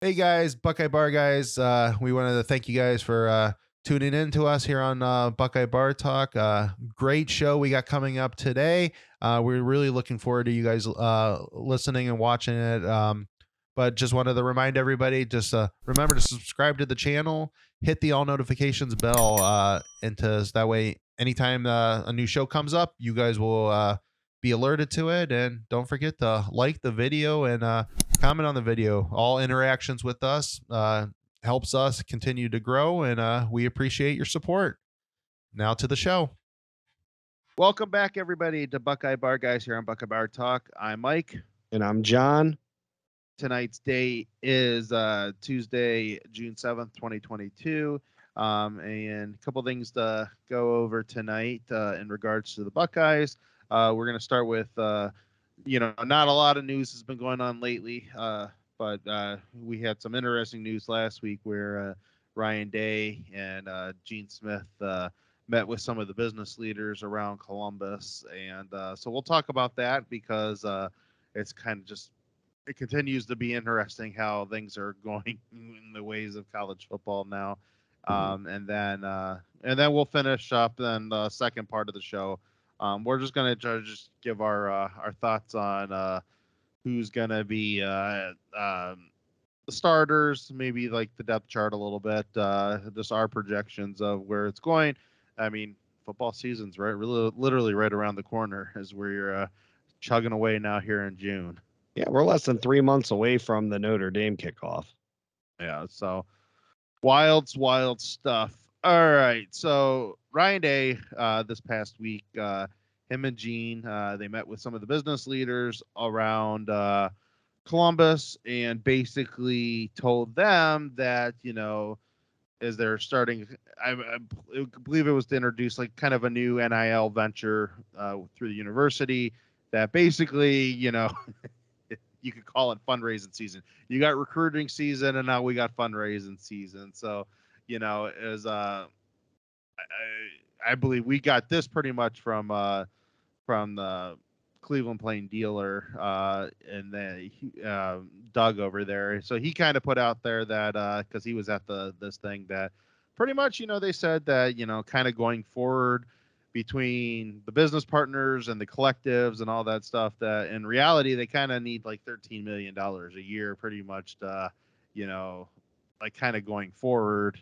Hey guys, Buckeye Bar guys. We wanted to thank you guys for tuning in to us here on Buckeye Bar Talk. Great show we got coming up today. We're really looking forward to you guys listening and watching it. But just wanted to remind everybody, just remember to subscribe to the channel, hit the all notifications bell, and that way, anytime a new show comes up, you guys will be alerted to it. And don't forget to like the video and comment on the video. All interactions with us helps us continue to grow, and we appreciate your support. Now to the show. Welcome back, everybody, to Buckeye Bar Guys here on Buckeye Bar Talk. I'm Mike. And I'm John. Tonight's date is Tuesday, June 7th, 2022. And a couple things to go over tonight in regards to the Buckeyes. We're going to start with not a lot of news has been going on lately, but we had some interesting news last week where Ryan Day and Gene Smith met with some of the business leaders around Columbus. And so we'll talk about that because it's kind of it continues to be interesting how things are going in the ways of college football now. And then we'll finish up then the second part of the show. We're just going to just give our thoughts on who's going to be the starters, maybe like the depth chart a little bit, just our projections of where it's going. I mean, football season's really, literally right around the corner as we're chugging away now here in June. Yeah, we're less than 3 months away from the Notre Dame kickoff. Yeah, so wild stuff. All right, so Ryan Day this past week, him and Gene, they met with some of the business leaders around Columbus and basically told them that, as they're starting, I believe it was to introduce like kind of a new NIL venture through the university that basically, you could call it fundraising season. You got recruiting season, and now we got fundraising season. So, as I believe we got this pretty much from the Cleveland Plain Dealer and then Doug over there. So he kind of put out there that because he was at this thing that pretty much they said that kind of going forward between the business partners and the collectives and all that stuff, that in reality they kind of need like $13 million a year pretty much to like kind of going forward,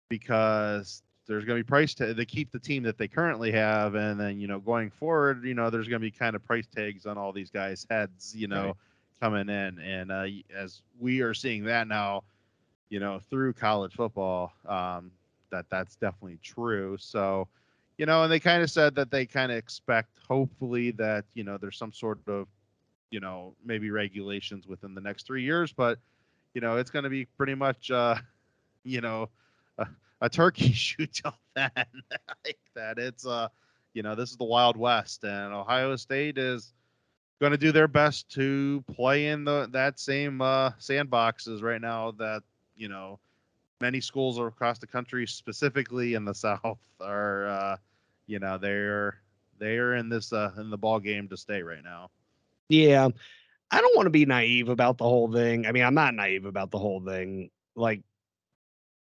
because there's going to be price tag. They keep the team that they currently have, and then going forward, there's going to be kind of price tags on all these guys' heads, right, coming in, and as we are seeing that now, through college football, that's definitely true. So, and they kind of said that they kind of expect, hopefully, that there's some sort of maybe regulations within the next 3 years, but it's going to be pretty much a turkey shoot till then. Like that. It's this is the Wild West, and Ohio State is going to do their best to play in that same sandboxes right now that many schools across the country, specifically in the South, are they're in this in the ball game to stay right now. Yeah, I don't want to be naive about the whole thing. I mean, I'm not naive about the whole thing. Like,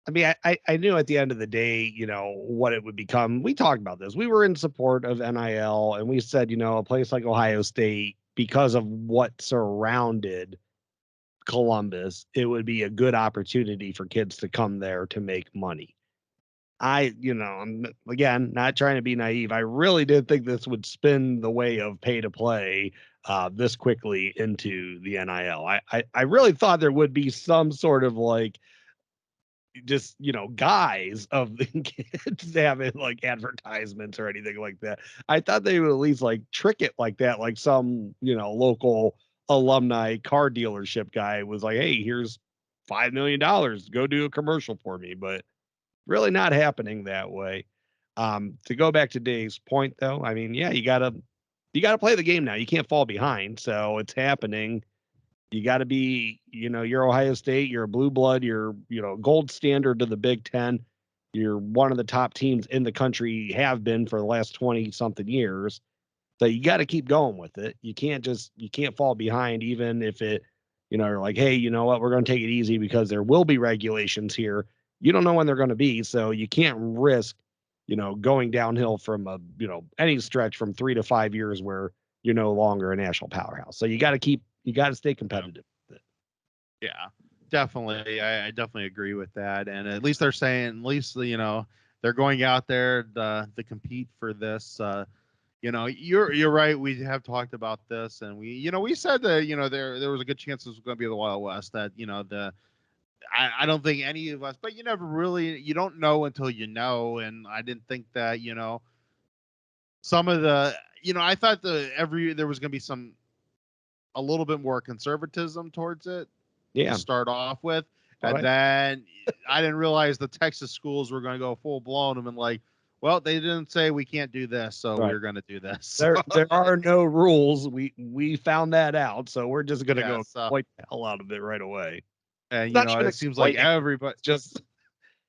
I mean, I knew at the end of the day, what it would become. We talked about this. We were in support of NIL, and we said, a place like Ohio State, because of what surrounded Columbus, it would be a good opportunity for kids to come there to make money. I'm again not trying to be naive. I really did think this would spin the way of pay to play this quickly into the NIL. I really thought there would be some sort of like just guise of the kids having like advertisements or anything like that. I thought they would at least like trick it like that, like some local alumni car dealership guy was like, hey, here's $5 million, go do a commercial for me. But really not happening that way. To go back to Dave's point though, I mean, yeah, you gotta play the game now. You can't fall behind. So it's happening. You got to be, you're Ohio State, you're a blue blood, you're, gold standard to the Big Ten. You're one of the top teams in the country, have been for the last 20 something years. So you got to keep going with it. You can't fall behind, even if it Are like, hey, you know what? We're going to take it easy because there will be regulations here. You don't know when they're going to be, so you can't risk, going downhill from any stretch from 3 to 5 years where you're no longer a national powerhouse. So you got to stay Yeah. competitive with it. Yeah, definitely. I definitely agree with that. And at least they're saying, at least they're going out there to compete for this. You're right. We have talked about this, and we said that there was a good chance this was going to be the Wild West. That I don't think any of us, but you don't know until you know. And I didn't think that some of the I thought there was going to be a little bit more conservatism towards it to Yeah. start off with. And But then I didn't realize the Texas schools were going to go full blown and like, well, they didn't say we can't do this, so right. we're going to do this. There are no rules. We found that out, so we're just gonna Yeah. go So, exploit the hell out of it right away. and Not even it seems like exploiting. everybody, It's just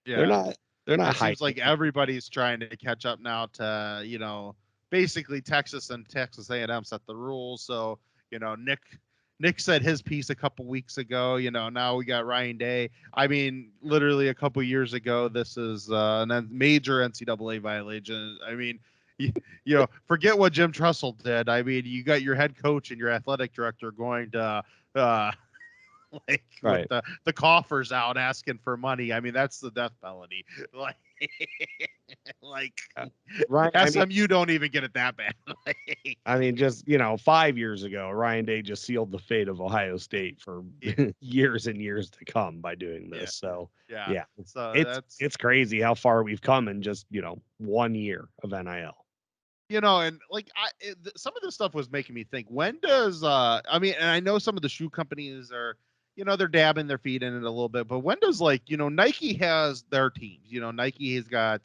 they're yeah, not they're not it seems hiding. like everybody's trying to catch up now to basically Texas and Texas A&M set the rules. So Nick said his piece a couple weeks ago. Now we got Ryan Day. I mean, literally a couple years ago, this is a major NCAA violation. I mean, forget what Jim Tressel did. I mean, you got your head coach and your athletic director going to uh, like with Right. the coffers out asking for money. I mean, that's the death penalty. Like, like Right. SMU don't even get it that bad. Just 5 years ago, Ryan Day just sealed the fate of Ohio State for Yeah, years and years to come by doing yeah, this. So yeah. yeah, So it's that's it's crazy how far we've come in just 1 year of NIL. and like some of this stuff was making me think. When does I mean, and I know some of the shoe companies are they're dabbing their feet in it a little bit, but when does Nike has their teams? Nike has got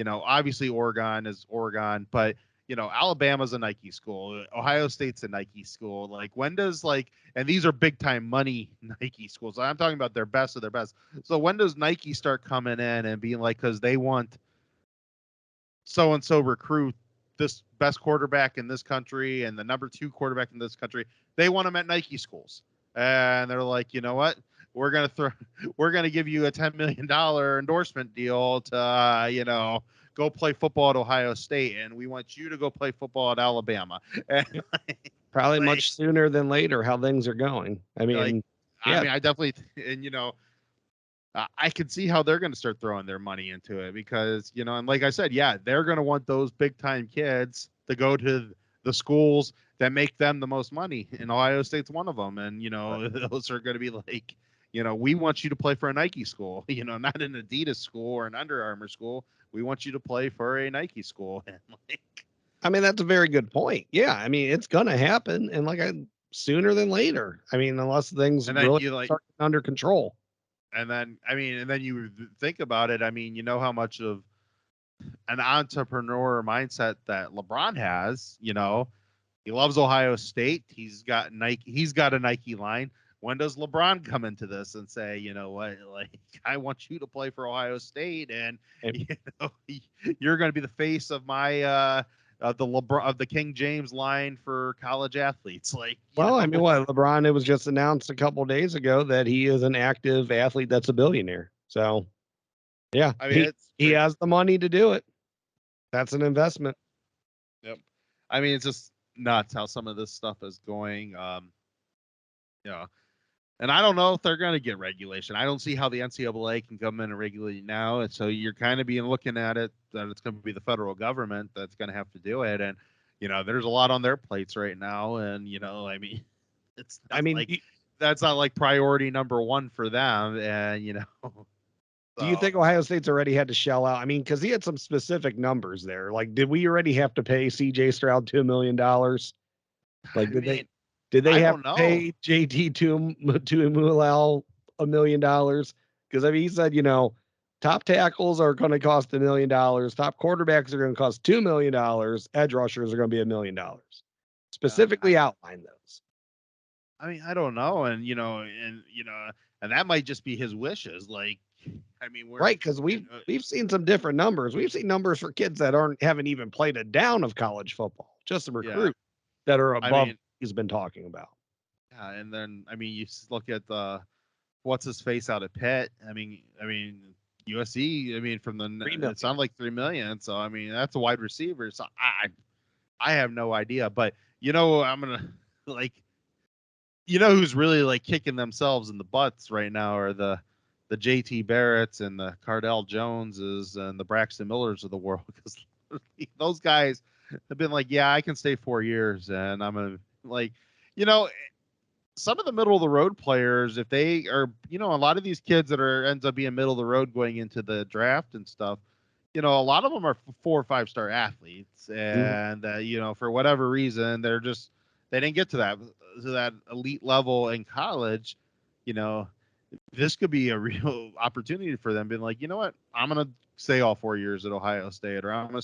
obviously Oregon is Oregon, but Alabama's a Nike school, Ohio State's a Nike school. Like when does and these are big time money Nike schools. I'm talking about their best of their best. So when does Nike start coming in and being like, because they want so and so recruit this best quarterback in this country and the number 2 quarterback in this country, they want them at Nike schools, and they're like, you know what? We're gonna give you a $10 million endorsement deal to go play football at Ohio State, and we want you to go play football at Alabama. And Probably like, much sooner than later how things are going. like I Yeah, mean, I definitely and I can see how they're going to start throwing their money into it because, and like I said, yeah, they're going to want those big time kids to go to the schools that make them the most money. And Ohio State's one of them. And, those are going to be like, we want you to play for a Nike school, not an Adidas school or an Under Armour school. We want you to play for a Nike school. And that's a very good point. Yeah, it's gonna happen, and sooner than later. Unless things and then really you start under control. and then, I mean, and then you think about it. I mean, how much of an entrepreneur mindset that LeBron has. He loves Ohio State. He's got Nike. He's got a Nike line. When does LeBron come into this and say, you know what, like I want you to play for Ohio State, and you're going to be the face of my the LeBron of the King James line for college athletes? Like, Well, what LeBron? It was just announced a couple days ago that he is an active athlete that's a billionaire. So yeah, I mean, it's he crazy. has the money to do it. That's an investment. Yep. I mean, it's just nuts how some of this stuff is going. You know, and I don't know if they're going to get regulation. I don't see how the NCAA can come in and regulate now. And so you're kind of being looking at it that it's going to be the federal government that's going to have to do it. And, there's a lot on their plates right now. And, I mean, it's not that's not like priority number one for them. And, do you think Ohio State's already had to shell out? Because he had some specific numbers there. Like, did we already have to pay CJ Stroud $2 million? Like, did they I have don't to know. pay JT to Mulal $1 million? Because he said, top tackles are going to cost $1 million, top quarterbacks are going to cost $2 million, edge rushers are going to be $1 million. Specifically outline those. I mean, I don't know, and and that might just be his wishes. Like, I mean, right, because we've seen some different numbers. We've seen numbers for kids that haven't even played a down of college football, just a recruit that are above. He's been talking about. And then I mean, you look at the what's his face out at Pitt. I mean USC. I mean, from the 3 million. it sounded like 3 million. So I mean, that's a wide receiver. So I have no idea. But I'm gonna like who's really like kicking themselves in the butts right now are the JT Barretts and the Cardell Joneses and the Braxton Millers of the world, because those guys have been like, yeah, I can stay 4 years, and I'm gonna like, you know, some of the middle of the road players, if they are, a lot of these kids that are ends up being middle of the road going into the draft and stuff, a lot of them are 4 or 5 star athletes, Mhm. and for whatever reason, they didn't get to that elite level in college. You know, this could be a real opportunity for them, being like, you know what, I'm gonna stay all 4 years at Ohio State, or I'm gonna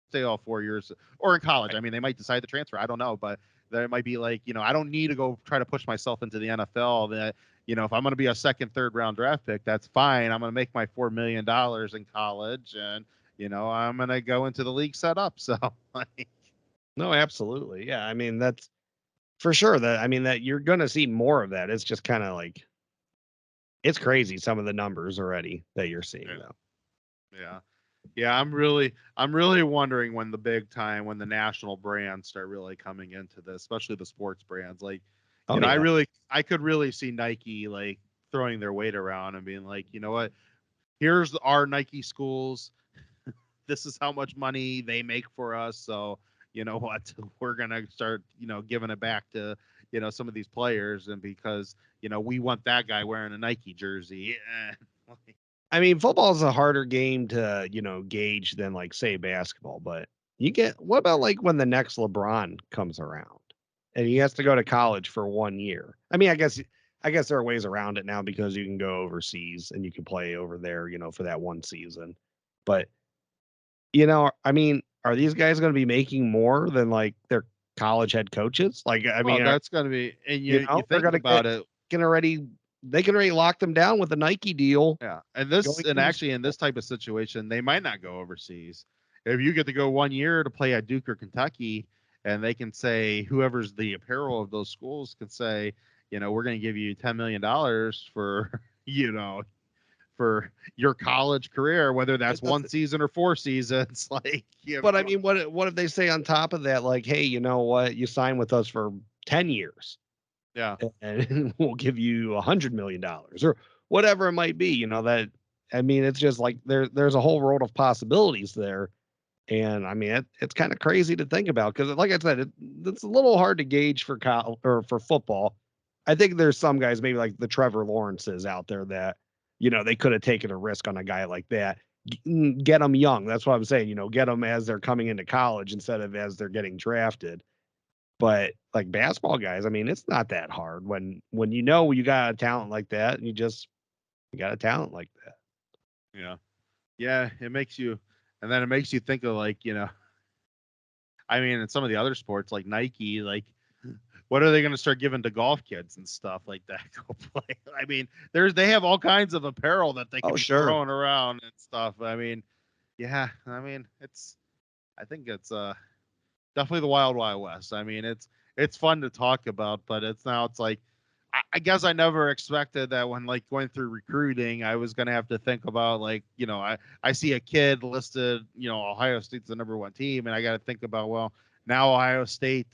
stay all 4 years, or in college. I Right. mean, they might decide to transfer. I don't know, but there might be like, I don't need to go try to push myself into the NFL. That if I'm going to be a second, third round draft pick, that's fine. I'm going to make my $4 million in college, and I'm going to go into the league set up. So, like, No, absolutely. Yeah. I mean, that's for sure that, I mean, that you're going to see more of that. It's just kind of like, it's crazy. Some of the numbers already that you're seeing yeah, though. yeah. Yeah, I'm really wondering when the national brands start really coming into this, especially the sports brands. Like, Oh yeah. I could really see Nike like throwing their weight around and being like, you know what, here's our Nike schools. This is how much money they make for us. So, you know what, we're gonna start, giving it back to, some of these players, and because, we want that guy wearing a Nike jersey. I mean, football is a harder game to, gauge than like say basketball, but what about like when the next LeBron comes around and he has to go to college for 1 year? I mean, I guess there are ways around it now because you can go overseas and you can play over there, for that one season. But, I mean, are these guys going to be making more than like their college head coaches? Like, I Well, mean, that's gonna be, and you they're think going to about it. can already they can already lock them down with a Nike deal Yeah, and going into actually in this type of situation, they might not go overseas. If you get to go 1 year to play at Duke or Kentucky, and they can say, whoever's the apparel of those schools can say, we're going to give you $10 million for for your college career, whether it that's one doesn't. season or 4 seasons. Like, But I mean, what if they say on top of that, like, hey, you know what? You sign with us for 10 years yeah, and we'll give you $100 million or whatever it might be, that I mean, it's just like there's a whole world of possibilities there. And I mean, it's kind of crazy to think about because, like I said, it's a little hard to gauge for or for football. I think there's some guys, maybe like the Trevor Lawrences out there that, they could have taken a risk on a guy like that. Get them young. That's what I'm saying. Get them as they're coming into college instead of as they're getting drafted. But like basketball guys, I mean, it's not that hard when you got a talent like that, and you got a talent like that. yeah, yeah. It makes you, and then it makes you think of, like, I mean, in some of the other sports like Nike, like, what are they going to start giving to golf kids and stuff like that? Go play. I mean, they have all kinds of apparel that they can Oh, be sure. throwing around and stuff. I mean, yeah. I mean, I think it's definitely the wild wild west. I mean, it's fun to talk about, but it's like, I guess I never expected that when, like, going through recruiting, I was gonna have to think about, like, I see a kid listed, Ohio State's the number one team, and I got to think about, well, now Ohio State,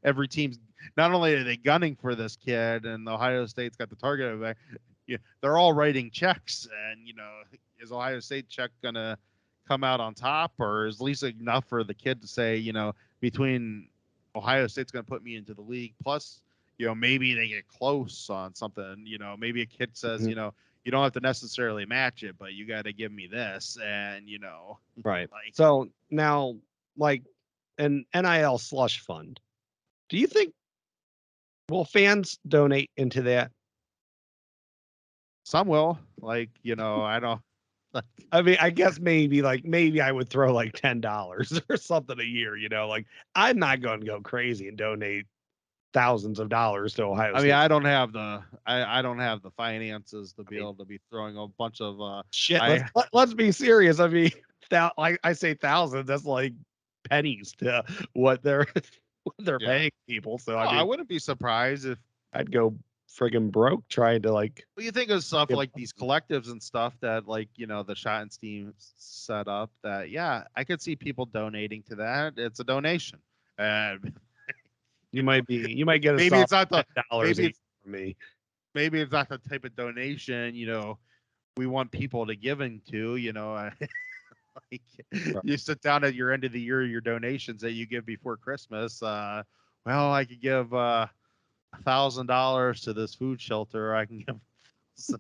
every team's, not only are they gunning for this kid, and Ohio State's got the target of it, they're all writing checks, and is Ohio State check gonna come out on top, or is at least enough for the kid to say, between Ohio State's going to put me into the league, plus, maybe they get close on something, maybe a kid says, Mhm. you don't have to necessarily match it, but you got to give me this, and Right. like, So now, like an NIL slush fund, do you think will fans donate into that? some will, like, I don't, like, I mean, I guess maybe I would throw like $10 or something a year, like I'm not going to go crazy and donate thousands of dollars to Ohio I mean, State. I don't have the finances to I be mean, able to be throwing a bunch of shit, I let's be serious. I mean, like I say thousands, that's like pennies to what they're what they're Yeah. paying people. So Oh, I I mean, wouldn't be surprised if I'd go friggin' broke trying to like. well, you think of stuff Give, like these collectives and stuff that like, the Schottenstein set up that, yeah, I could see people donating to that. It's a donation. And you might get a maybe solid it's not the $10 maybe each it's from me. maybe it's not the type of donation, we want people to give into, like Right. you sit down at your end of the year, your donations that you give before Christmas. Well, I could give $1,000 to this food shelter. Or I can give $1,000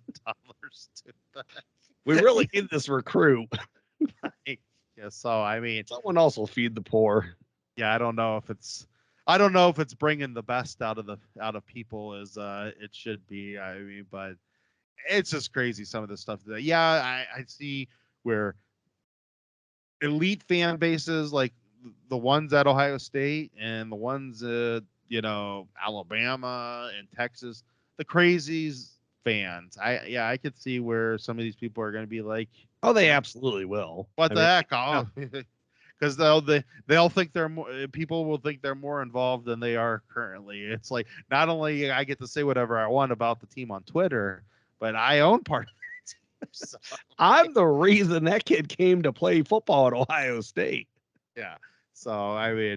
to that. We really need this recruit. Yeah, so I mean, Someone else will feed the poor. yeah, I don't know if it's bringing the best out of people as it should be. I mean, but it's just crazy some of the stuff that yeah, I see where elite fan bases like the ones at Ohio State and the ones Alabama and Texas, the crazies fans. I could see where some of these people are going to be like, Oh, they absolutely will. what I the mean, heck? no, Oh, because they'll think they're more people will think they're more involved than they are currently. It's like not only I get to say whatever I want about the team on Twitter, but I own part of it. So, I'm the reason that kid came to play football at Ohio State. yeah. So I mean,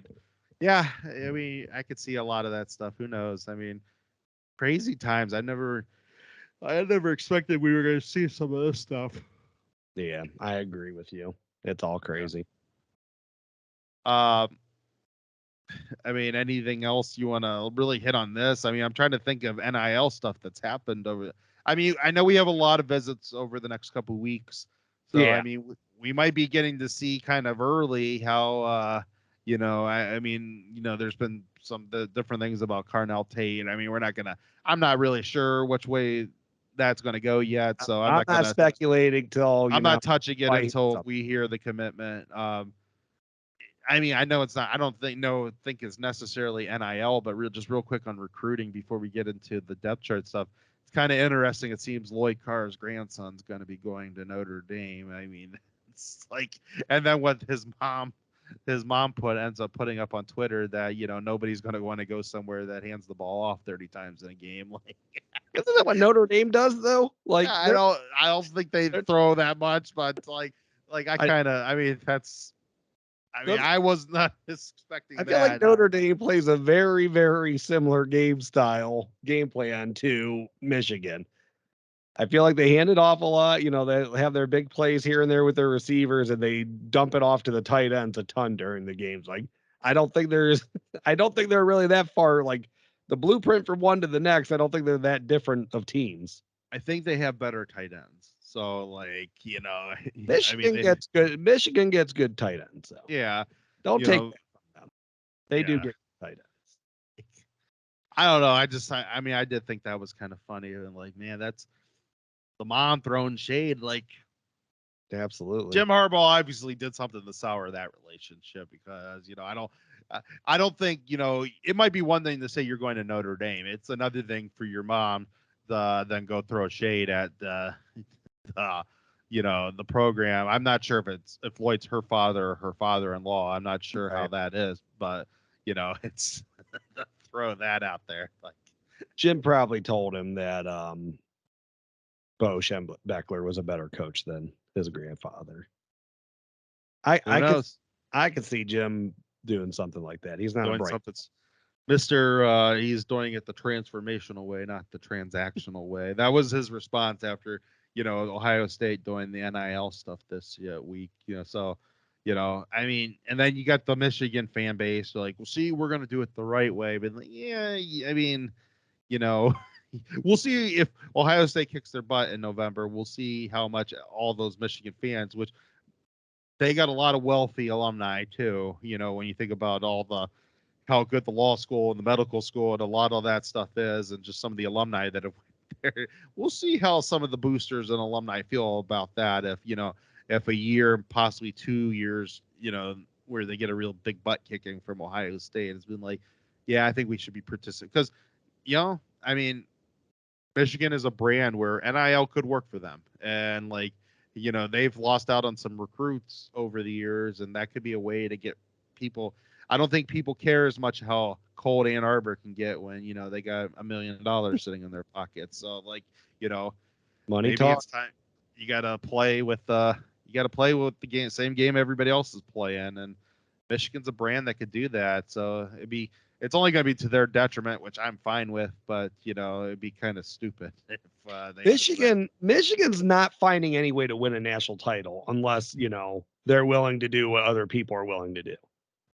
yeah. I mean, I could see a lot of that stuff. Who knows? I mean, crazy times. I had never expected we were going to see some of this stuff. Yeah, I agree with you. It's all Yeah. crazy. Um, I mean, anything else you want to really hit on this? I mean, I'm trying to think of NIL stuff that's happened over. I mean, I know we have a lot of visits over the next couple weeks, so I Yeah. mean, we might be getting to see kind of early how, I mean, there's been some the different things about Carnell Tate. I mean, we're not gonna. I'm not really sure which way that's going to go yet, so I'm I'm not not gonna. speculating till, I'm not touching it like until something. we hear the commitment. I mean, I know it's not. I don't think it's necessarily NIL, but just real quick on recruiting before we get into the depth chart stuff. It's kind of interesting. It seems Lloyd Carr's grandson's going to be going to Notre Dame. I mean, it's like, and then what his mom ends up putting up on Twitter that nobody's going to want to go somewhere that hands the ball off 30 times in a game. Like, Isn't that what Notre Dame does though? Like yeah, I don't think they they're throw that much, but like I I mean, that's I mean, doesn't I was not I expecting feel like that. Notre Dame plays a very, very similar game plan to Michigan. I feel like they hand it off a lot. They have their big plays here and there with their receivers, and they dump it off to the tight ends a ton during the games. Like, I don't think there's, I don't think they're really that far. Like the blueprint from one to the next, I don't think they're that different of teams. I think they have better tight ends. So like, I mean Michigan gets good tight ends. So yeah, don't you take know, that from them. They do yeah. get tight ends. I don't know. I mean I did think that was kind of funny and like, man, that's the mom throwing shade. Like Absolutely. Jim Harbaugh obviously did something to sour that relationship because, I don't think, it might be one thing to say you're going to Notre Dame. It's another thing for your mom to then go throw shade at the program. I'm not sure if Lloyd's her father or her father-in-law. I'm not sure how Right. that is, but it's throw that out there. Like, Jim probably told him that Bo Schembechler was a better coach than his grandfather. I who I could knows? I could see Jim doing something like that. He's not a Doing bright. something. Mr. He's doing it the transformational way, not the transactional way. That was his response after Ohio State doing the NIL stuff this week. So I mean, and then you got the Michigan fan base like, well, see, we're gonna do it the right way, but like, yeah, I mean, you know, we'll see if Ohio State kicks their butt in November. We'll see how much all those Michigan fans, which they got a lot of wealthy alumni too. When you think about all the how good the law school and the medical school and a lot of that stuff is, and just some of the alumni that have there. We'll see how some of the boosters and alumni feel about that. If a year, possibly 2 years, where they get a real big butt kicking from Ohio State, it's been like, yeah, I think we should be participating because, I mean, Michigan is a brand where NIL could work for them, and like, they've lost out on some recruits over the years, and that could be a way to get people. I don't think people care as much how cold Ann Arbor can get when they got $1 million sitting in their pockets. So like you know Money maybe talk. it's time you gotta play with the same game everybody else is playing, and Michigan's a brand that could do that. So it's only going to be to their detriment, which I'm fine with, but it'd be kind of stupid if they just said, Michigan's not finding any way to win a national title unless, they're willing to do what other people are willing to do.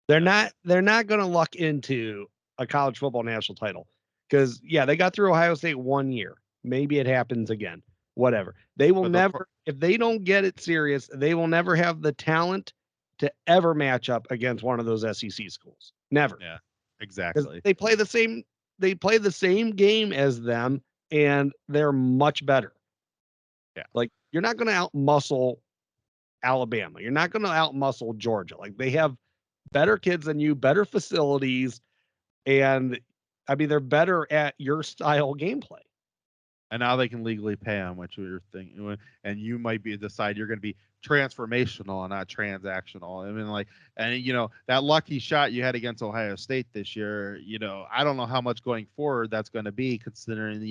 They're yeah, not going to luck into a college football national title. Cuz yeah, they got through Ohio State 1 year. Maybe it happens again. Whatever. They will but never, if they don't get it serious, they will never have the talent to ever match up against one of those SEC schools. Never. yeah, Cuz exactly, they play the same game as them and they're much better. yeah. Like you're not going to outmuscle Alabama. You're not going to outmuscle Georgia. Like they have better kids than you, better facilities, and I mean they're better at your style gameplay. And now they can legally pay them, which we were thinking, and you might decide you're going to be transformational and not transactional. I mean, like, and that lucky shot you had against Ohio State this year. I don't know how much going forward that's going to be, considering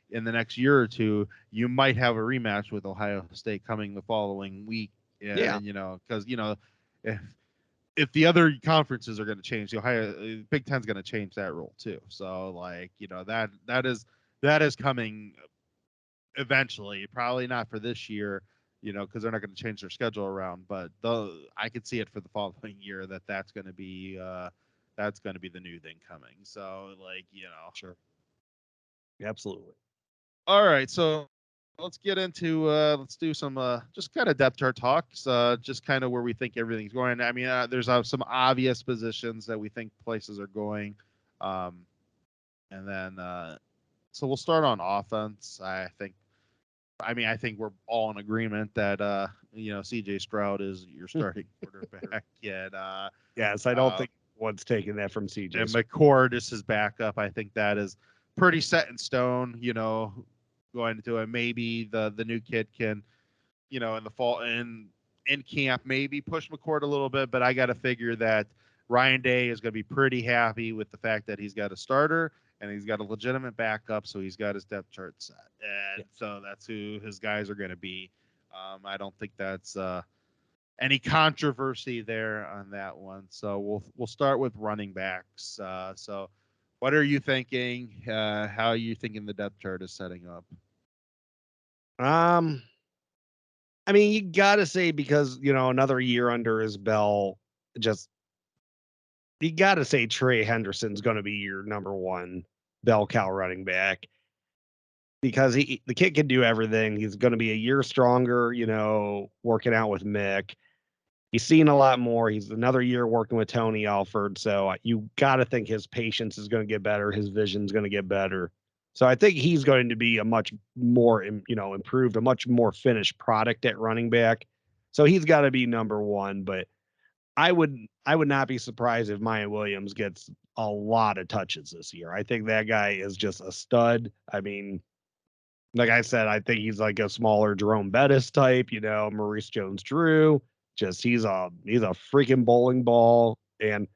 in the next year or two you might have a rematch with Ohio State coming the following week, Yeah, and because if the other conferences are going to change, the Ohio Big Ten's going to change that rule too. So like that is coming eventually. Probably not for this year, because they're not going to change their schedule around. But I could see it for the following year that's going to be the new thing coming. So like sure. Absolutely. all right. So let's get into let's do some just kind of depth chart talks. Just kind of where we think everything's going. I mean, there's some obvious positions that we think places are going, um, and then so we'll start on offense. I think we're all in agreement that CJ Stroud is your starting quarterback. Yes, I don't Uh, think one's taking that from and CJ. McCord is his backup. I think that is pretty set in stone. Going into it, maybe the new kid can, in the fall in camp, maybe push McCord a little bit. But I got to figure that Ryan Day is going to be pretty happy with the fact that he's got a starter and he's got a legitimate backup, so he's got his depth chart set, and Yeah. so that's who his guys are going to be. I don't think that's any controversy there on that one. So we'll start with running backs. So what are you thinking? How are you thinking the depth chart is setting up? Um, I mean, you got to say because another year under his belt, just you got to say Trey Henderson's going to be your number one bell cow running back because the kid can do everything. He's going to be a year stronger, working out with Mick. He's seen a lot more. He's another year working with Tony Alford. So you got to think his patience is going to get better. His vision's going to get better. So I think he's going to be a much more, improved, a much more finished product at running back. So he's got to be number one. But I would not be surprised if Maya Williams gets a lot of touches this year. I think that guy is just a stud. I mean, like I said, I think he's like a smaller Jerome Bettis type, Maurice Jones-Drew. Just he's a freaking bowling ball, and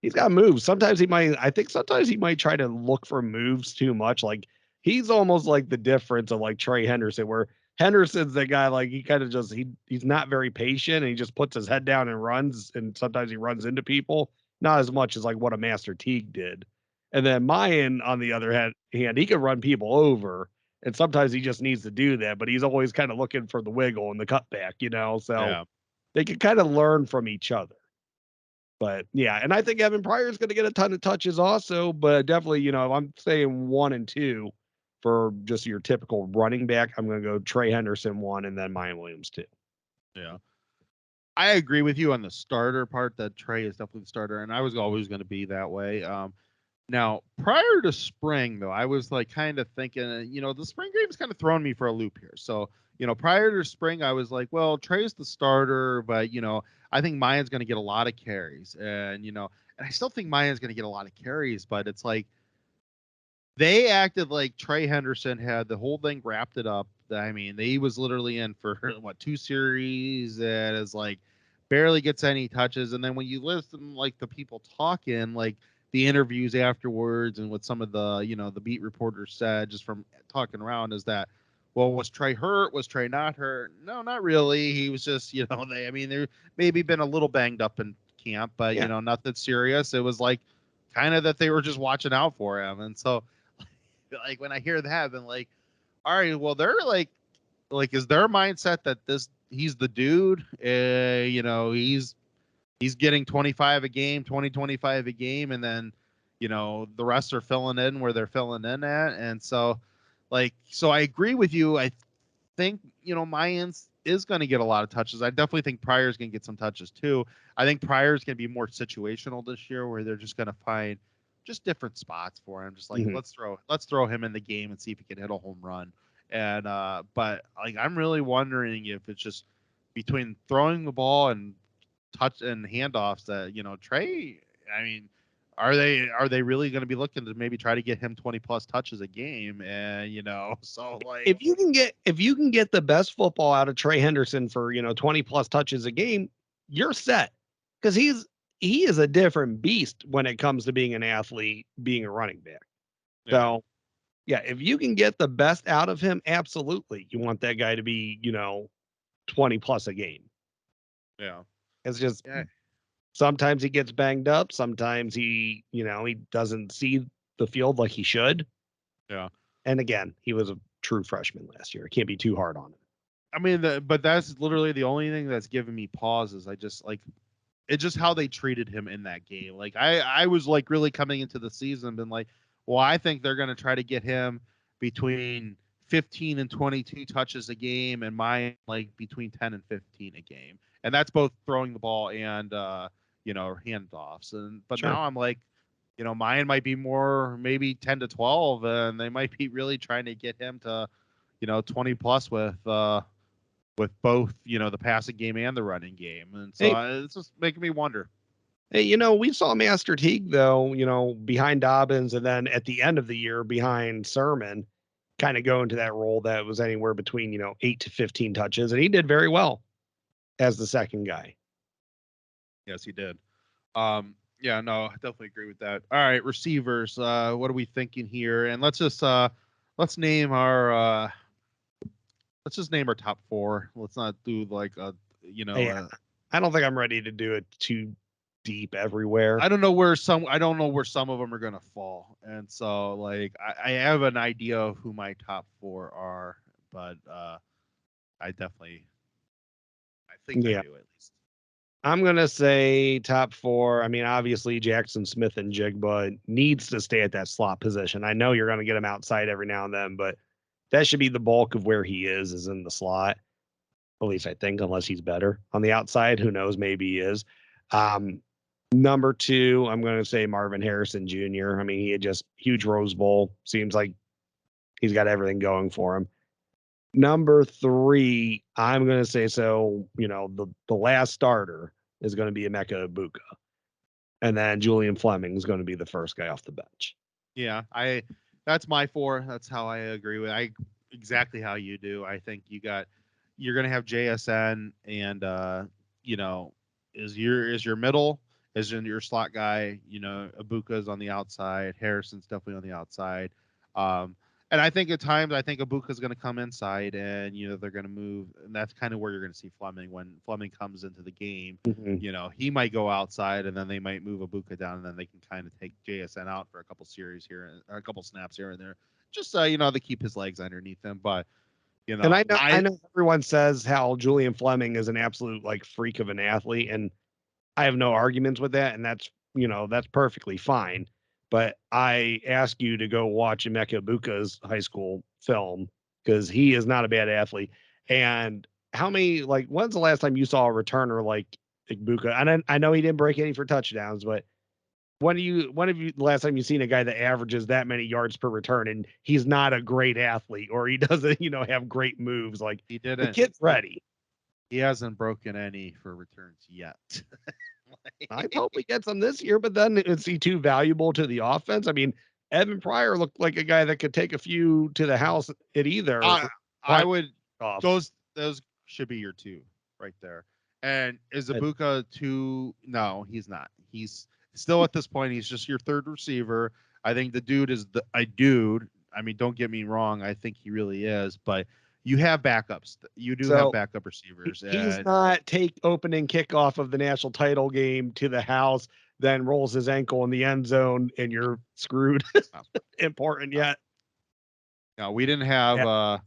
he's got moves. I think sometimes he might try to look for moves too much. Like he's almost like the difference of like Trey Henderson, where Henderson's the guy like he kind of just he's not very patient and he just puts his head down and runs, and sometimes he runs into people. Not as much as like what a Master Teague did. And then Mayan, on the other hand, he could run people over, and sometimes he just needs to do that, but he's always kind of looking for the wiggle and the cutback, So Yeah. they can kind of learn from each other. But yeah, and I think Evan Pryor is going to get a ton of touches also, but definitely, I'm saying 1 and 2 for just your typical running back. I'm going to go Trey Henderson 1 and then Maya Williams 2. Yeah. I agree with you on the starter part that Trey is definitely the starter, and I was always going to be that way. Now, prior to spring, though, I was like kind of thinking, the spring game's kind of thrown me for a loop here. So, prior to spring, I was like, well, Trey's the starter, but, I think Mayan's going to get a lot of carries. And I still think Mayan's going to get a lot of carries, but it's like they acted like Trey Henderson had the whole thing wrapped it up. I mean, he was literally in for, what, 2 series, and it's like, barely gets any touches. And then when you listen, like the people talking, like the interviews afterwards, and what some of the the beat reporters said just from talking around is that, well, was Trey hurt? Was Trey not hurt? No, not really. He was just I mean, there maybe been a little banged up in camp, but Yeah. nothing serious. It was like kind of that they were just watching out for him, and so like when I hear that, I've been like, all right, well, they're like is their mindset that he's the dude? He's getting 25 a game, 20, 25 a game, and then the rest are filling in where they're filling in at. And so I agree with you. I think Mayans is going to get a lot of touches. I definitely think Pryor's going to get some touches too. I think Pryor's going to be more situational this year, where they're just going to find just different spots for him. Just like Mhm. let's throw him in the game and see if he can hit a home run. And but like I'm really wondering if it's just between throwing the ball and touch and handoffs that Trey. I mean, are they really going to be looking to maybe try to get him 20 plus touches a game? And so like If you can get the best football out of Trey Henderson for 20 plus touches a game, you're set. Because he is a different beast when it comes to being an athlete, being a running back. yeah, So yeah, if you can get the best out of him, absolutely. You want that guy to be, 20 plus a game. yeah, It's just yeah, sometimes he gets banged up. Sometimes he doesn't see the field like he should. yeah. And again, he was a true freshman last year. It can't be too hard on him. I mean, but that's literally the only thing that's giving me pause is I just like it's just how they treated him in that game. Like I was like really coming into the season been like, well, I think they're going to try to get him between 15 and 22 touches a game, and mine like between 10 and 15 a game, and that's both throwing the ball and handoffs. And but Sure. now I'm like, mine might be more maybe 10 to 12, and they might be really trying to get him to 20 plus with both the passing game and the running game. And so Hey, it's just making me wonder. hey, we saw Master Teague though, behind Dobbins, and then at the end of the year behind Sermon, kind of go into that role that was anywhere between 8 to 15 touches, and he did very well as the second guy. Yes, he did. Yeah, no, I definitely agree with that. All right, receivers. What are we thinking here? And let's name our let's just name our top four. Let's not do like a Yeah, I don't think I'm ready to do it too deep everywhere. I don't know where some of them are gonna fall. And so like I have an idea of who my top four are, but I definitely I think I Yeah, do at least. I'm gonna say top four. I mean, obviously Jackson Smith and Jigba needs to stay at that slot position. I know you're gonna get him outside every now and then, but that should be the bulk of where he is in the slot. At least I think, unless he's better on the outside. Who knows? Maybe he is. Um, Number two, I'm going to say Marvin Harrison Jr. I mean, he had just huge Rose Bowl. Seems like he's got everything going for him. Number three, I'm going to say the last starter is going to be Emeka Ibuka, and then Julian Fleming is going to be the first guy off the bench. Yeah, I that's my four. That's how I agree with I exactly how you do. I think you're gonna have JSN and you know is your middle is in your slot guy. Abuka's on the outside. Harrison's definitely on the outside. Um, and I think at times I think Abuka's going to come inside, and they're going to move, and that's kind of where you're going to see Fleming when Fleming comes into the game. Mm-hmm. He might go outside, and then they might move Abuka down, and then they can kind of take JSN out for a couple series here, a couple snaps here and there, just to keep his legs underneath him. But And I I know everyone says how Julian Fleming is an absolute like freak of an athlete, and I have no arguments with that, and that's perfectly fine. But I ask you to go watch Emeka Buka's high school film because he is not a bad athlete. And how many when's the last time you saw a returner like Buka? And I know he didn't break any for touchdowns, but when have you the last time you seen a guy that averages that many yards per return and he's not a great athlete or he doesn't have great moves? Like he the didn't kid's ready. he hasn't broken any for returns yet. I hope he gets them this year, but then is he too valuable to the offense? I mean, Evan Pryor looked like a guy that could take a few to the house at either I prime would off. those should be your two right there. And is And Ibuka too? No, he's not. He's still at this point. He's just your third receiver. I think the dude is a dude. I mean, don't get me wrong. I think he really is. But you have backups. You do have so backup receivers, he's and not take opening kickoff of the national title game to the house, then rolls his ankle in the end zone, and you're screwed. uh, Important uh, yet? no, we didn't have. Yeah.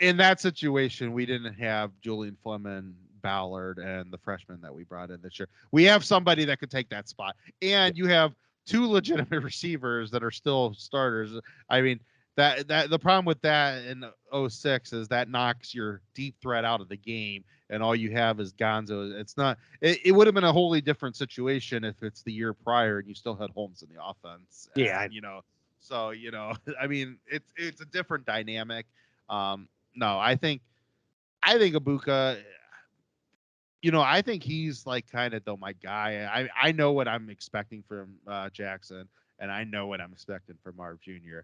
In that situation, we didn't have Julian Fleming, Ballard, and the freshman that we brought in this year. We have somebody that could take that spot, and you have two legitimate receivers that are still starters. I mean, that the problem with that in '06 is that knocks your deep threat out of the game, and all you have is Gonzo. It's not. It would have been a wholly different situation if it's the year prior and you still had Holmes in the offense, Yeah. and so I mean, it's a different dynamic. No, I think Ibuka, I think he's like kind of though my guy. I know what I'm expecting from Jackson, and I know what I'm expecting from Marv Jr.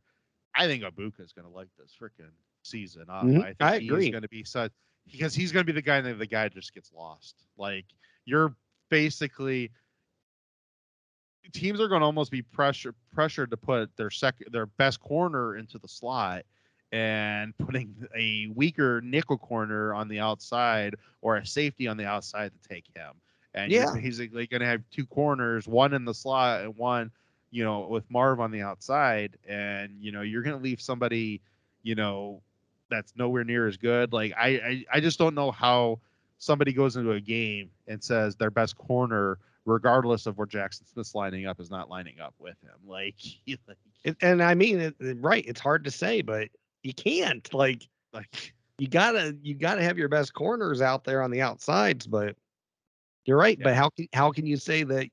I think Ibuka is going to light this freaking season up. I think I he's agree. going to be such because he's going to be the guy that the guy just gets lost. Like you're basically teams are going to almost be pressured to put their best corner into the slot and putting a weaker nickel corner on the outside or a safety on the outside to take him. And you're Yeah. basically going to have two corners, one in the slot and one, with Marv on the outside. And, you're going to leave somebody, you know, that's nowhere near as good. Like, I just don't know how somebody goes into a game and says their best corner regardless of where Jackson Smith's lining up, is not lining up with him. And I mean, right. It's hard to say, but you can't. Like, You gotta have your best corners out there on the outsides. But you're right. But yeah. how can you say that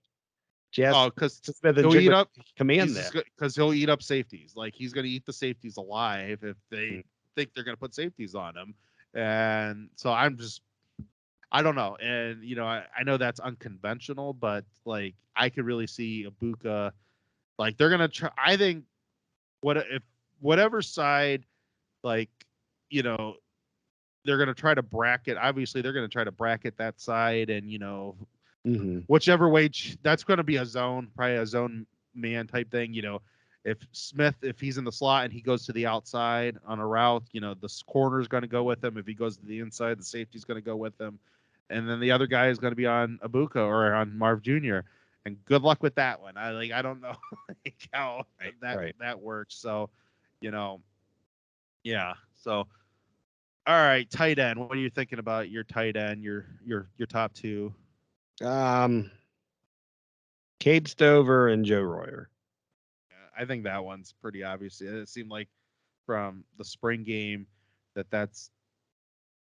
Jess Oh, because Smith and he'll eat Jigba up. command He's that? just because he'll eat up safeties. Like he's gonna eat the safeties alive if they Mm. think they're gonna put safeties on him. And so I don't know. And I know that's unconventional, but like I could really see Ibuka. Like they're gonna try. I think whatever side, like you know they're going to try to bracket. Obviously, they're going to try to bracket that side, and Mm-hmm. whichever way that's going to be a zone, probably a zone man type thing. If Smith, if he's in the slot and he goes to the outside on a route, the corner is going to go with him. If he goes to the inside, the safety is going to go with him, and then the other guy is going to be on Abuka or on Marv Jr. And good luck with that one. I don't know how Right. that Right. that works. So, you know, yeah. So all right, tight end. What are you thinking about your tight end? Your top two. Um, Cade Stover and Joe Royer. Yeah, I think that one's pretty obvious. It seemed like from the spring game that's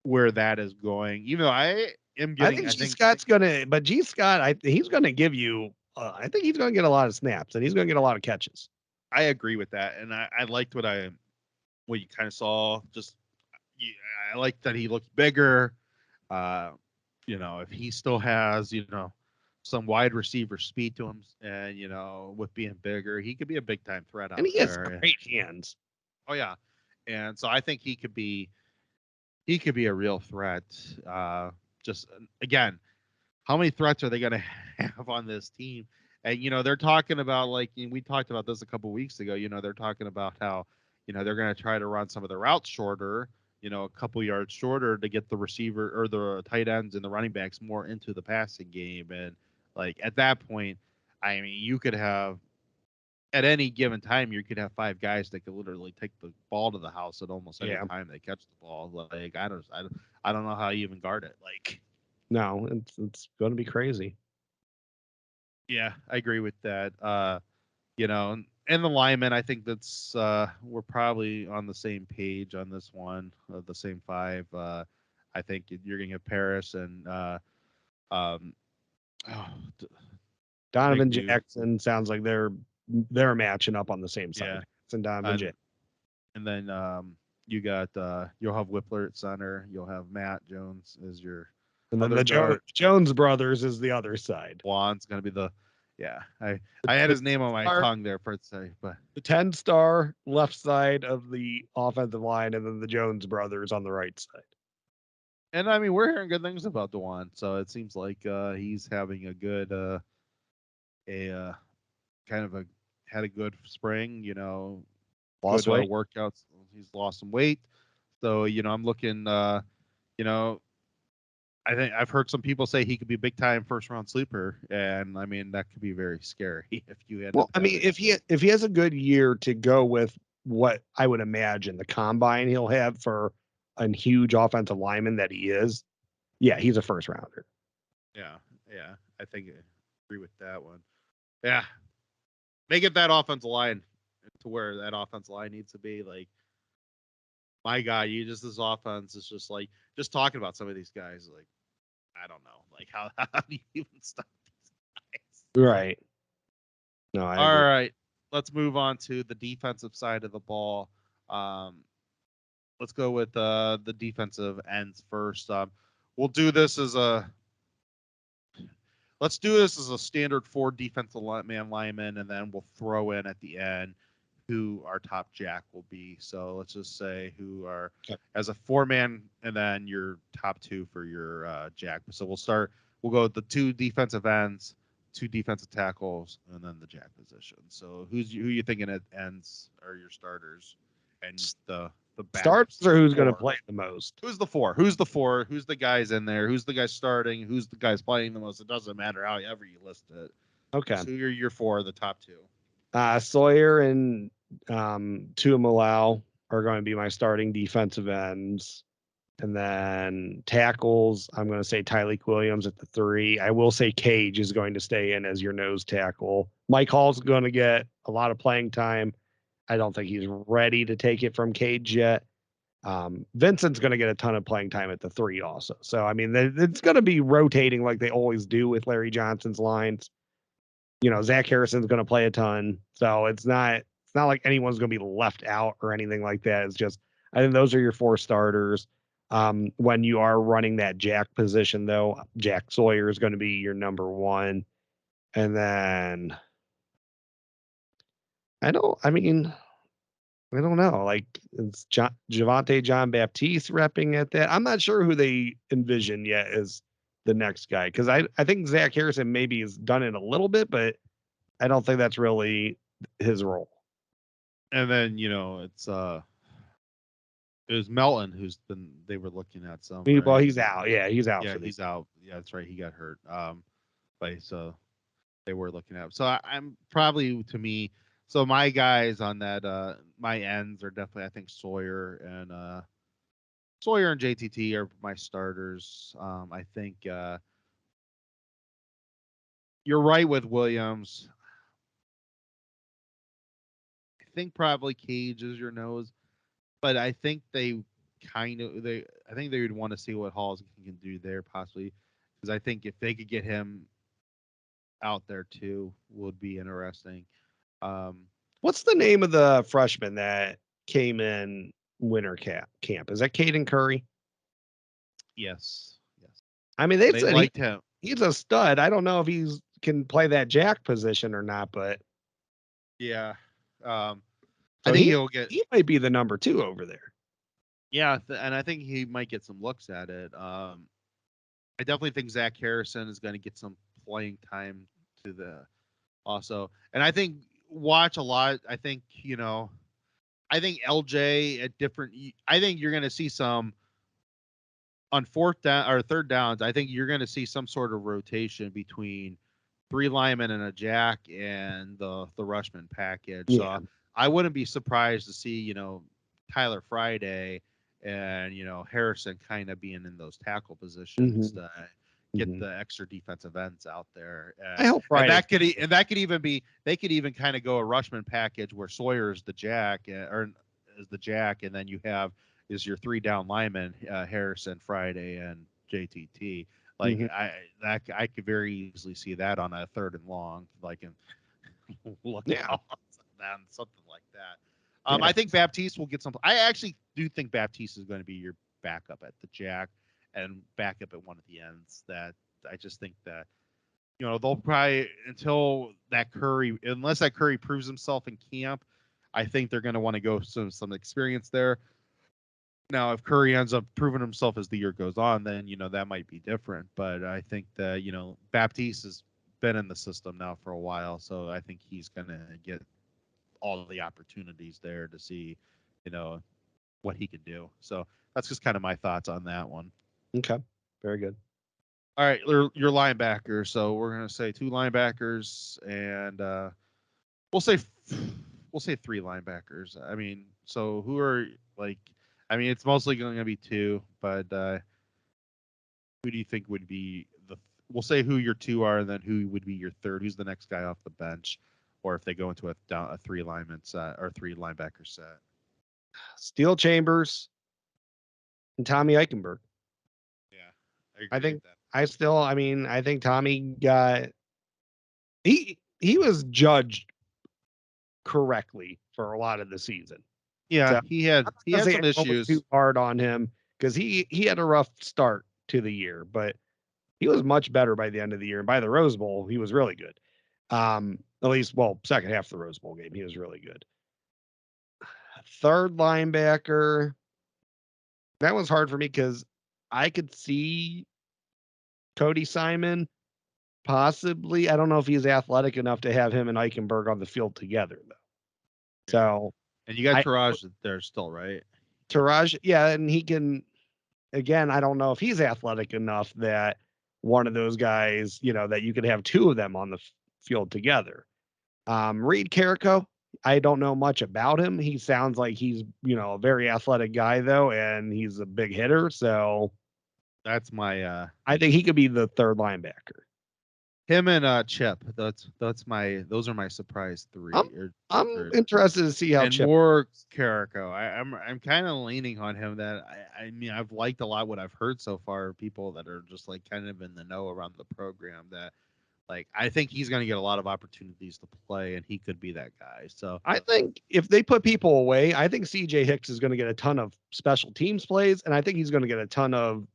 where that is going. Even though I am I getting, think I G think, Scott's gonna, but G Scott, he's gonna give you. I think he's gonna get a lot of snaps and he's gonna get a lot of catches. I agree with that, and I liked what you kind of saw. Just I like that he looked bigger. Uh, if he still has some wide receiver speed to him, and with being bigger, he could be a big time threat And out he has there. great hands. Oh yeah, and so I think he could be a real threat. Just again, how many threats are they going to have on this team? And they're talking about we talked about this a couple weeks ago. They're talking about how they're going to try to run some of the routes shorter, a couple yards shorter to get the receiver or the tight ends and the running backs more into the passing game. And like at that point, I mean, you could have at any given time, you could have five guys that could literally take the ball to the house at almost any Yeah. time they catch the ball. Like I don't know how you even guard it. Like, No, it's gonna be crazy. yeah, I agree with that. And the linemen, I think that's we're probably on the same page on this one, the same five. I think you're gonna get Paris and um, oh, the big Donovan dude. Jackson sounds like they're matching up on the same Yeah, side. And Donovan and Jackson. and then you got you'll have Whippler at center. You'll have Matt Jones as your And then other the guard. Jones brothers is the other side. Juan's gonna be yeah. I The, I had the his name on my star, tongue there for it to say, but the 10-star left side of the offensive line, and then the Jones brothers on the right side. And I mean, we're hearing good things about Dewan, so it seems like he's having a good, a kind of a had a good spring. Good Lost weight. workouts. He's lost some weight, so I'm looking. You know, I think I've heard some people say he could be a big time first round sleeper, and I mean that could be very scary if you end up Well, I mean, having. if he has a good year to go with what I would imagine the combine he'll have for a huge offensive lineman that he is, yeah, he's a first rounder. Yeah, yeah, I think I agree with that one. Yeah, make it that offensive line to where that offensive line needs to be. Like, my God, you just this offense is just like just talking about some of these guys. Like, I don't know, like how do you even stop these guys? Right. No, I All agree. right, let's move on to the defensive side of the ball. Um, let's go with the defensive ends first. We'll do this as a let's do this as a standard four defensive man lineman, and then we'll throw in at the end who our top jack will be. So let's just say who are Okay. as a four man, and then your top two for your jack. So we'll start. We'll go with the two defensive ends, two defensive tackles, and then the jack position. So who you thinking at ends are your starters, and the Starters backups? are who's going to Four. play the most. Who's the four? Who's the four? Who's the guys in there? Who's the guy starting? Who's the guys playing the most? It doesn't matter however you list it. Okay. Just who are your four, the top two? Sawyer and Tuamalau are going to be my starting defensive ends. And then tackles, I'm going to say Tyleek Williams at the 3. I will say Cage is going to stay in as your nose tackle. Mike Hall's going to get a lot of playing time. I don't think he's ready to take it from Cage yet. Vincent's going to get a ton of playing time at the 3 also. So, I mean, it's going to be rotating like they always do with Larry Johnson's lines. Zach Harrison's going to play a ton. So it's not like anyone's going to be left out or anything like that. It's just, I think those are your 4 starters. When you are running that jack position, though, Jack Sawyer is going to be your number 1. And then I don't know. Like, it's Javante John Baptiste repping at that. I'm not sure who they envision yet as the next guy because I think Zach Harrison maybe has done it a little bit, but I don't think that's really his role. And then it was Melton who's been they were looking at some, Well, right? he's out. Yeah, he's out Yeah, for the. he's out. Yeah, that's right. He got hurt. But so they were looking at. So I'm probably to me. So my guys on that, my ends are definitely I think Sawyer and JTT are my starters. I think you're right with Williams. I think probably Cage is your nose, but I think I think they would want to see what Halls can do there possibly because I think if they could get him out there too would be interesting. Um, What's the name of the freshman that came in winter camp? Is that Caden Curry? yes, yes, I mean, they they said liked him. he's a stud. I don't know if he's can play that jack position or not, but Yeah, um, I so think he he'll get. he might be the number 2 over there. Yeah, and I think he might get some looks at it. I definitely think Zach Harrison is going to get some playing time to the also, and I think watch a lot. I think LJ at different. I think you're going to see some on fourth down or third downs. I think you're going to see some sort of rotation between 3 linemen and a jack and the rushman package. Yeah. So I wouldn't be surprised to see Tyler Friday and Harrison kind of being in those tackle positions Hmm. to get Hmm. the extra defensive ends out there, I hope and Friday. that could even be they could even kind of go a rushman package where Sawyer is the jack or is the jack, and then you have is your 3 down linemen Harrison, Friday, and JTT. Like Hmm. I could very easily see that on a third and long, like in look Yeah. out, and something like that. Yeah. I think Baptiste will get some. I actually do think Baptiste is going to be your backup at the jack and backup at one of the ends. That I just think that they'll probably until that Curry, unless that Curry proves himself in camp, I think they're going to want to go some experience there. Now, if Curry ends up proving himself as the year goes on, then that might be different. But I think that Baptiste has been in the system now for a while, so I think he's gonna get all the opportunities there to see, you know, what he can do. So that's just kind of my thoughts on that one. Okay, very good. All right, your linebackers. So we're gonna say two linebackers, and we'll say we'll say three linebackers. I mean, so who are like? I mean, it's mostly going to be two, but who do you think would be the? We'll say who your two are, and then who would be your third. Who's the next guy off the bench, or if they go into a three lineman set or three linebacker set? Steel Chambers and Tommy Eichenberg. Yeah, I I agree with think that. I think Tommy got he was judged correctly for a lot of the season. Yeah, So he I'm had not he gonna had say some everyone was too issues. hard on him because he had a rough start to the year, but he was much better by the end of the year. And by the Rose Bowl, he was really good. At least, well, second half of the Rose Bowl game, he was really good. Third linebacker, that was hard for me because I could see Cody Simon possibly. I don't know if he's athletic enough to have him and Eichenberg on the field together, though. Yeah, So and you got I Taraj there still, right? Taraj, yeah, and he can again. I don't know if he's athletic enough that one of those guys, that you could have two of them on the field together. Reed Carrico, I don't know much about him. He sounds like he's, a very athletic guy though, and he's a big hitter. So That's my I think he could be the third linebacker. him and Chip. Those are my surprise I'm three I'm or interested to see how and Chip. more Carrico. I'm kind of leaning on him. That I mean I've liked a lot what I've heard so far. People that are just like kind of in the know around the program. That like I think he's going to get a lot of opportunities to play, and he could be that guy. So I think if they put people away, I think CJ Hicks is going to get a ton of special teams plays, and I think he's going to get a ton of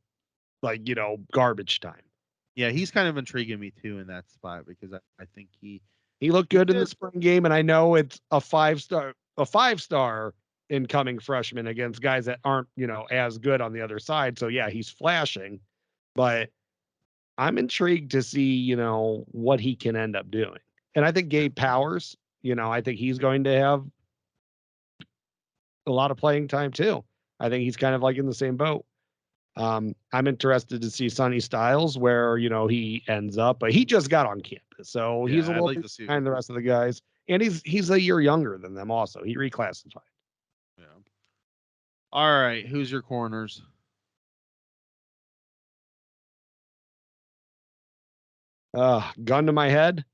garbage time. yeah, he's kind of intriguing me too in that spot because I think He looked he good in the did. spring game, and I know it's a five star incoming freshman against guys that aren't, as good on the other side. So yeah, he's flashing, but I'm intrigued to see, what he can end up doing. And I think Gabe Powers, I think he's going to have a lot of playing time too. I think he's kind of like in the same boat. I'm interested to see Sonny Styles where he ends up, but he just got on campus, so he's a Yeah, I'd little like bit to see. behind the rest of the guys, and he's a year younger than them. Also, he reclassified. Yeah. All right, who's your corners? Gun to my head,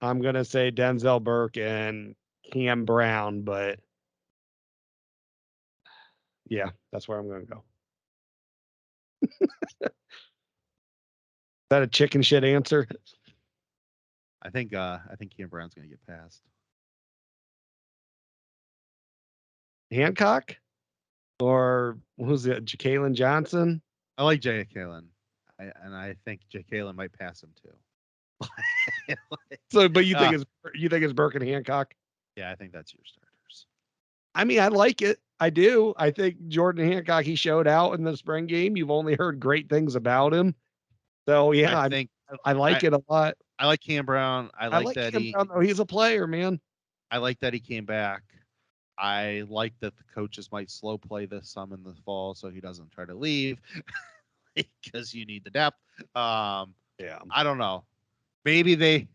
I'm gonna say Denzel Burke and Cam Brown, but yeah, that's where I'm gonna go. Is that a chicken shit answer? I think Cam Brown's going to get passed. Hancock or who's it? Jalen Johnson? I like Jay Kalen, and I think Jay Kalen might pass him too. So, but uh, you think it's Burke and Hancock? yeah, I think that's your starters. I mean, I like it. I do. I think Jordan Hancock, he showed out in the spring game. You've only heard great things about him. So I yeah, think I like I it a lot. I like Cam Brown. I like Cam Brown though. He's a player, man. I like that he came back. I like that the coaches might slow play this some in the fall so he doesn't try to leave because you need the depth. Um, Yeah. I don't know. Maybe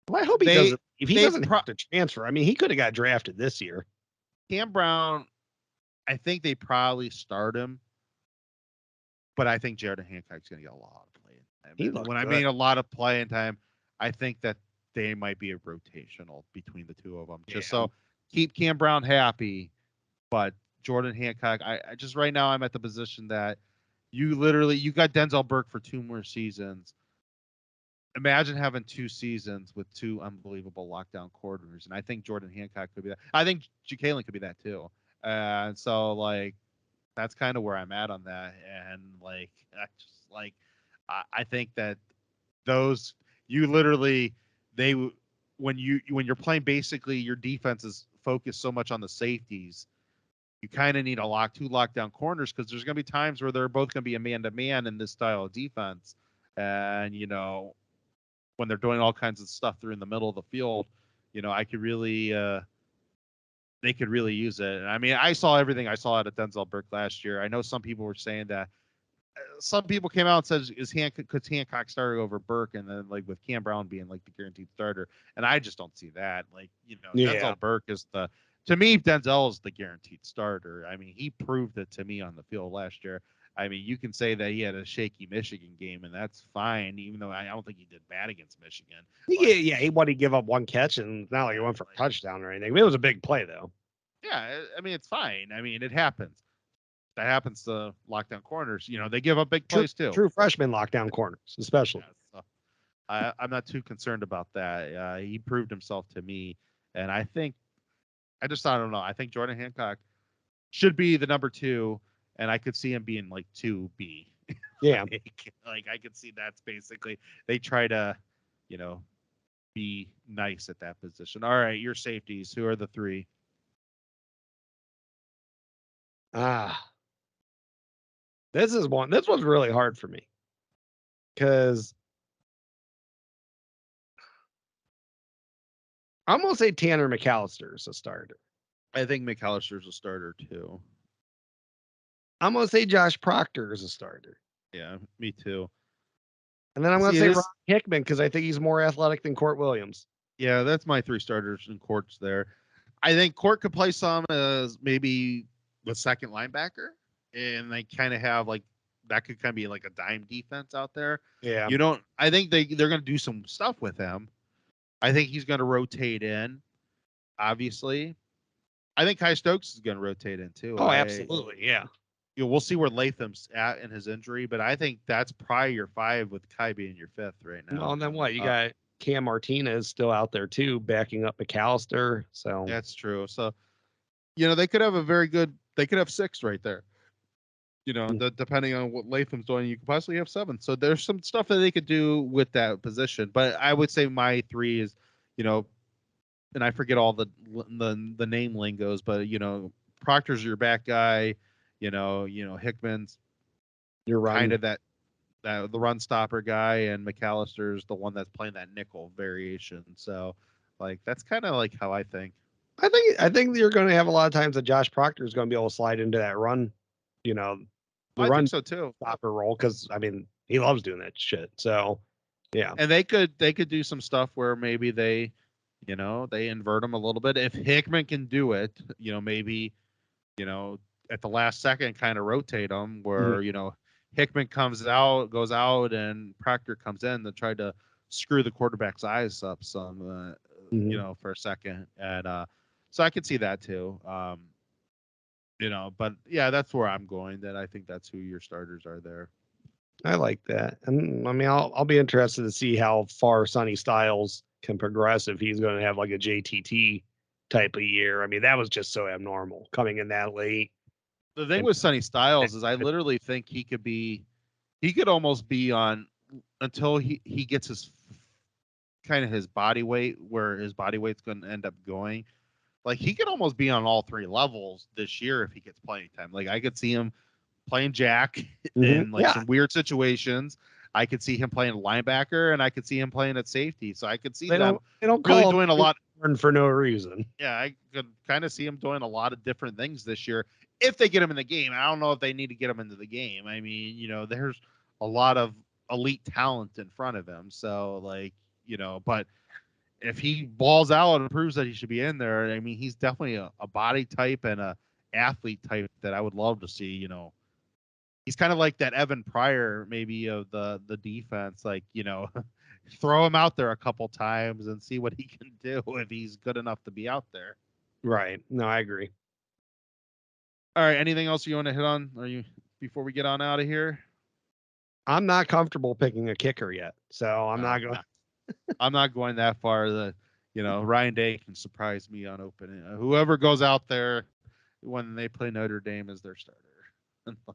Well, I hope he they doesn't. If he they doesn't have to transfer, I mean, he could have got drafted this year. Cam Brown. I think they probably start him, but I think Jared Hancock's going to get a lot of playing time. He And looked when I good. mean a lot of playing time, I think that they might be a rotational between the two of them, just Yeah. so keep Cam Brown happy. But Jordan Hancock, I just right now I'm at the position that you got Denzel Burke for two more seasons. Imagine having two seasons with two unbelievable lockdown corners, and I think Jordan Hancock could be that. I think Jalen could be that too. And so like that's kind of where I'm at on that. And like I just like I think that those you literally they when you're playing basically your defense is focused so much on the safeties you kind of need two lockdown corners because there's going to be times where they're both going to be a man to man in this style of defense, and when they're doing all kinds of stuff through in the middle of the field, I could really they could really use it. And I mean, I saw everything I saw out of Denzel Burke last year. I know some people were saying that some people came out and said, could Hancock start over Burke? And then like with Cam Brown being like the guaranteed starter. And I just don't see that. Like, Yeah. Denzel Burke to me, Denzel is the guaranteed starter. I mean, he proved it to me on the field last year. I mean, you can say that he had a shaky Michigan game, and that's fine, even though I don't think he did bad against Michigan. Yeah, he wanted to give up one catch, and it's not like he went for a touchdown or anything. It was a big play, though. Yeah, I mean, it's fine. I mean, it happens. That happens to lockdown corners. They give up big plays too. True freshman lockdown corners, especially. Yeah, so I'm not too concerned about that. He proved himself to me, and I don't know. I think Jordan Hancock should be the number 2, and I could see him being like 2B. Yeah. like I could see that's basically they try to, be nice at that position. All right, your safeties. Who are the 3? This was really hard for me because I'm gonna say Tanner McAllister is a starter. I think McAllister's a starter too. I'm gonna say Josh Proctor is a starter. Yeah, me too. And then I'm gonna say Ron Hickman because I think he's more athletic than Court Williams. Yeah, that's my 3 starters in Court's there. I think Court could play some as maybe the second linebacker, and they kind of have like that could kind of be like a dime defense out there. Yeah. I think they're going to do some stuff with him. I think he's going to rotate in, obviously. I think Kai Stokes is going to rotate in too. Oh, absolutely. Yeah. We'll see where Latham's at in his injury, but I think that's probably your 5 with Kai being your 5th right now. Well, and then what? You got Cam Martinez still out there too, backing up McAllister. So that's true. So, they could have they could have 6 right there. Depending on what Latham's doing, you could possibly have 7. So there's some stuff that they could do with that position. But I would say my 3 is, and I forget all the name lingos, but Proctor's your back guy. Hickman's you're kind of that the run stopper guy, and McAllister's the one that's playing that nickel variation. So like that's kind of like how I think. I think you're going to have a lot of times that Josh Proctor is going to be able to slide into that run, I think so too. Stopper role because I mean he loves doing that shit. So yeah, and they could do some stuff where maybe they invert him a little bit. If Hickman can do it, maybe at the last second kind of rotate them where Hickman goes out and Proctor comes in to try to screw the quarterback's eyes up some for a second, and so I could see that too. But yeah, that's where I'm going. That I think that's who your starters are there. I like that, and I mean, I'll be interested to see how far Sonny Styles can progress if he's going to have like a JTT type of year. I mean, that was just so abnormal coming in that late. The thing with Sonny Styles is I literally think he could almost be on until he gets his kind of his body weight where his body weight's going to end up going. Like he could almost be on all 3 levels this year if he gets playing time. Like I could see him playing Jack in some weird situations. I could see him playing linebacker, and I could see him playing at safety. So I could see them really doing a lot for no reason. Yeah, I could kind of see him doing a lot of different things this year if they get him in the game. I don't know if they need to get him into the game. I mean, there's a lot of elite talent in front of him. So like, but if he balls out and proves that he should be in there, I mean, he's definitely a body type and a athlete type that I would love to see. He's kind of like that Evan Pryor, maybe of the defense. Like, throw him out there a couple times and see what he can do if he's good enough to be out there. Right. No, I agree. All right. Anything else you want to hit on? Before we get on out of here? I'm not comfortable picking a kicker yet, so I'm not going. I'm not going that far. Ryan Day can surprise me on opening. Whoever goes out there when they play Notre Dame as their starter.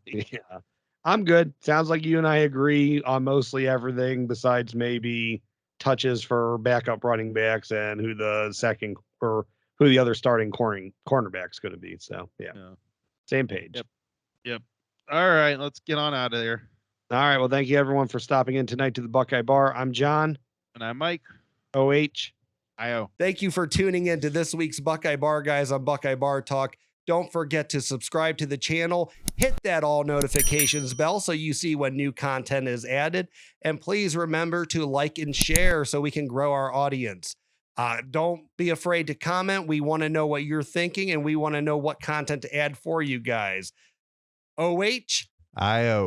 Yeah, I'm good. Sounds like you and I agree on mostly everything besides maybe touches for backup running backs and who the other starting cornerback's going to be. So yeah. Same page. Yep. All right, let's get on out of there. All right. Well, thank you everyone for stopping in tonight to the Buckeye Bar. I'm John. And I'm Mike. OH. IO. Thank you for tuning in to this week's Buckeye Bar Guys on Buckeye Bar Talk. Don't forget to subscribe to the channel, hit that all notifications bell so you see when new content is added, and please remember to like and share so we can grow our audience. Don't be afraid to comment. We want to know what you're thinking, and we want to know what content to add for you guys. OH. IO.